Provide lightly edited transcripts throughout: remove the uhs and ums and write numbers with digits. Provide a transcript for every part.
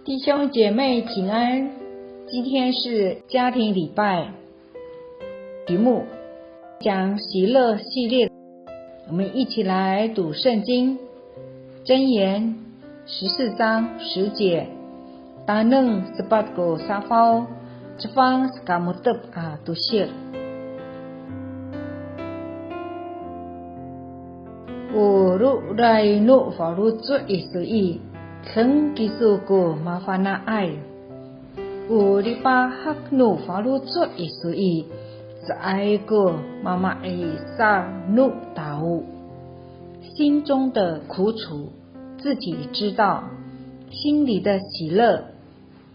弟兄姐妹平安，今天是家庭礼拜，题目讲喜乐系列，我们一起来读圣经箴言14章10节。Taneng sebat ko safau Jepang sekamutep tusir。我入来怒法律做一时意，曾记住过麻烦那爱。我的把黑怒法律做一时意，只爱过妈妈爱杀怒打误。心中的苦楚自己知道，心里的喜乐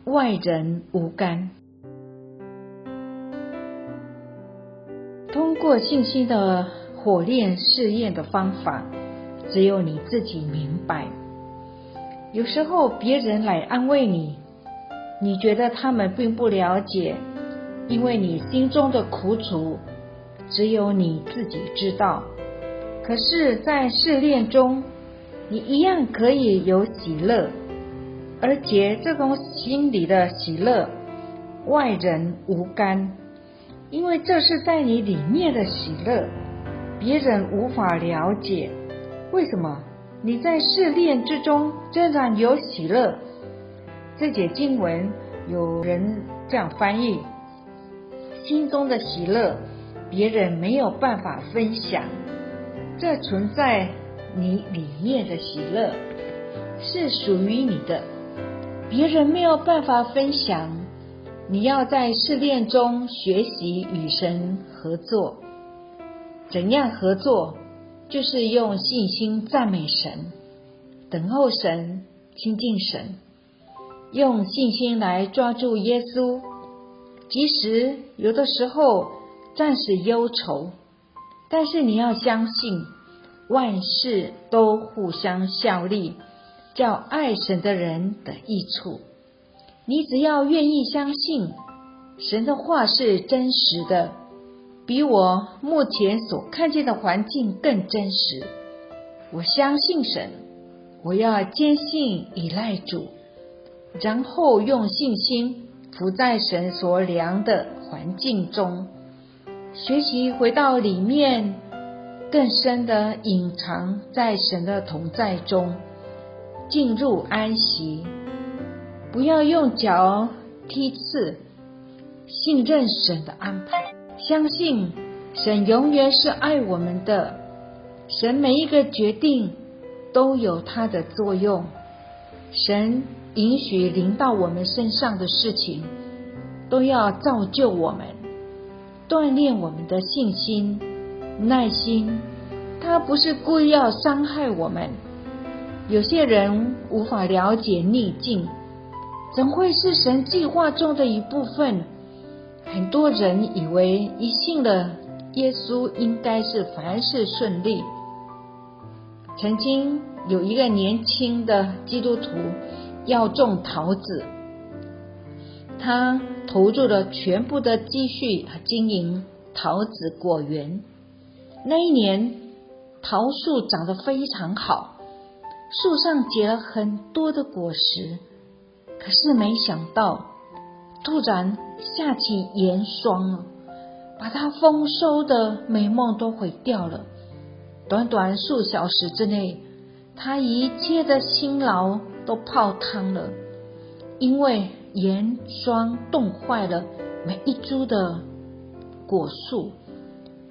外人无干。通过信心的火炼试验的方法，只有你自己明白。有时候别人来安慰你，你觉得他们并不了解，因为你心中的苦楚只有你自己知道。可是在试炼中，你一样可以有喜乐，而且这种心里的喜乐外人无干，因为这是在你里面的喜乐，别人无法了解。为什么你在试炼之中仍然有喜乐？这节经文有人这样翻译：心中的喜乐别人没有办法分享，这存在你里面的喜乐是属于你的，别人没有办法分享。你要在试炼中学习与神合作。怎样合作？就是用信心赞美神，等候神，亲近神，用信心来抓住耶稣。即使有的时候暂时忧愁，但是你要相信万事都互相效力，叫爱神的人得益处。你只要愿意相信神的话是真实的，比我目前所看见的环境更真实。我相信神，我要坚信依赖主，然后用信心伏在神所量的环境中，学习回到里面，更深的隐藏在神的同在中，进入安息。不要用脚踢刺，信任神的安排，相信神永远是爱我们的。神每一个决定都有它的作用，神允许临到我们身上的事情都要造就我们，锻炼我们的信心、耐心。他不是故意要伤害我们。有些人无法了解逆境，怎会是神计划中的一部分？很多人以为一信了耶稣应该是凡事顺利。曾经有一个年轻的基督徒要种桃子，他投入了全部的积蓄经营桃子果园。那一年桃树长得非常好，树上结了很多的果实，可是没想到突然下起严霜了，把他丰收的美梦都毁掉了。短短数小时之内，他一切的辛劳都泡汤了，因为严霜冻坏了每一株的果树。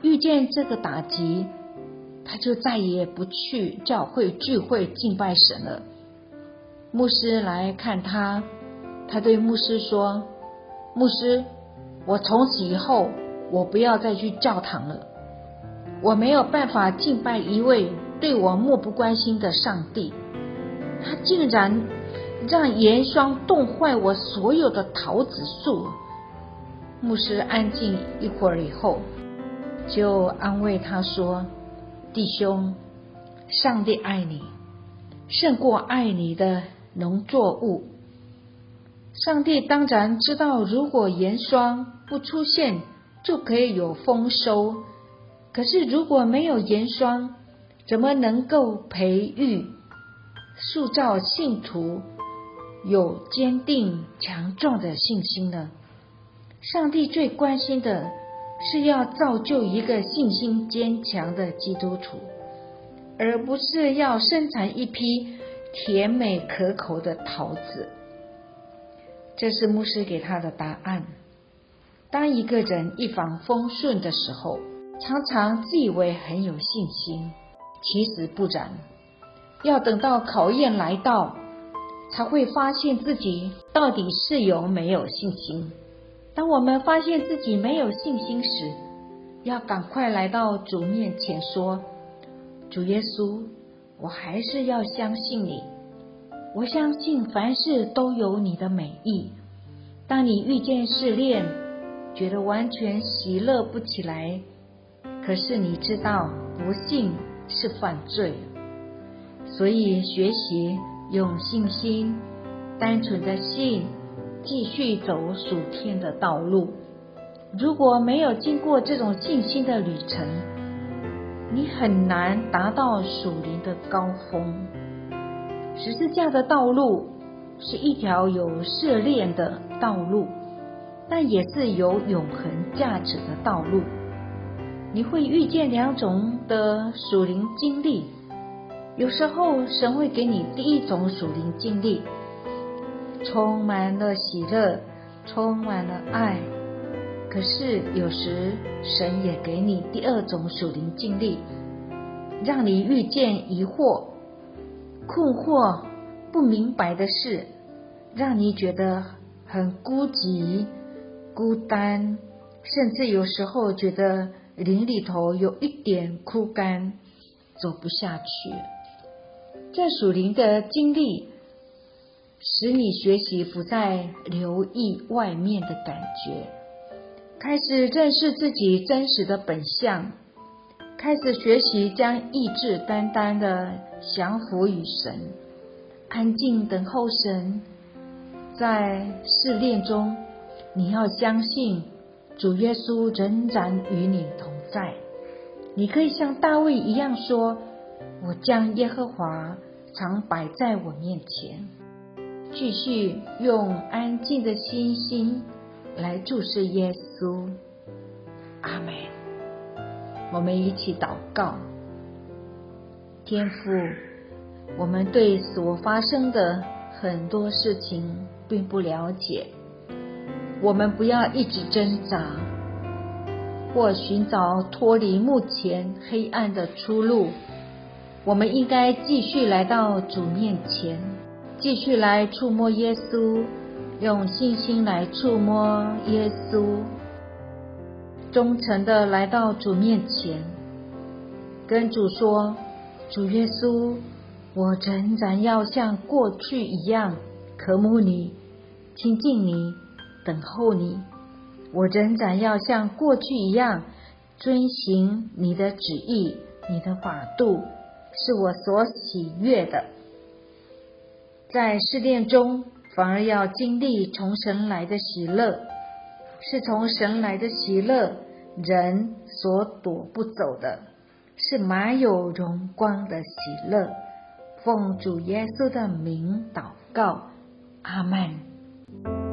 遇见这个打击，他就再也不去教会聚会敬拜神了。牧师来看他，他对牧师说：牧师，我从此以后我不要再去教堂了，我没有办法敬拜一位对我漠不关心的上帝。他竟然让严霜冻坏我所有的桃子树。牧师安静一会儿以后，就安慰他说：弟兄，上帝爱你胜过爱你的农作物。上帝当然知道，如果严霜不出现，就可以有丰收。可是如果没有严霜，怎么能够培育、塑造信徒有坚定强壮的信心呢？上帝最关心的是要造就一个信心坚强的基督徒，而不是要生产一批甜美可口的桃子。这是牧师给他的答案。当一个人一帆风顺的时候，常常自以为很有信心，其实不然。要等到考验来到，才会发现自己到底是有没有信心。当我们发现自己没有信心时，要赶快来到主面前说：主耶稣，我还是要相信你，我相信凡事都有你的美意。当你遇见试炼，觉得完全喜乐不起来，可是你知道不信是犯罪，所以学习用信心，单纯的信，继续走属天的道路。如果没有经过这种信心的旅程，你很难达到属灵的高峰。十字架的道路是一条有试炼的道路，但也是有永恒价值的道路。你会遇见两种的属灵经历，有时候神会给你第一种属灵经历，充满了喜乐，充满了爱。可是有时神也给你第二种属灵经历，让你遇见疑惑、困惑、不明白的事，让你觉得很孤寂、孤单，甚至有时候觉得灵里头有一点枯干，走不下去。这属灵的经历使你学习不再留意外面的感觉，开始认识自己真实的本相，开始学习将意志单单的降服于神，安静等候神。在试炼中，你要相信主耶稣仍然与你同在。你可以像大卫一样说：我将耶和华常摆在我面前。继续用安静的心来注视耶稣。阿们。我们一起祷告。天父，我们对所发生的很多事情并不了解，我们不要一直挣扎或寻找脱离目前黑暗的出路，我们应该继续来到主面前，继续来触摸耶稣，用信心来触摸耶稣，忠诚的来到主面前，跟主说：主耶稣，我仍然要像过去一样渴慕你，亲近你，等候你。我仍然要像过去一样遵行你的旨意，你的法度是我所喜悦的。在试炼中，反而要经历从神来的喜乐，是从神来的喜乐，人所躲不走的，是满有荣光的喜乐。奉主耶稣的名祷告，阿们。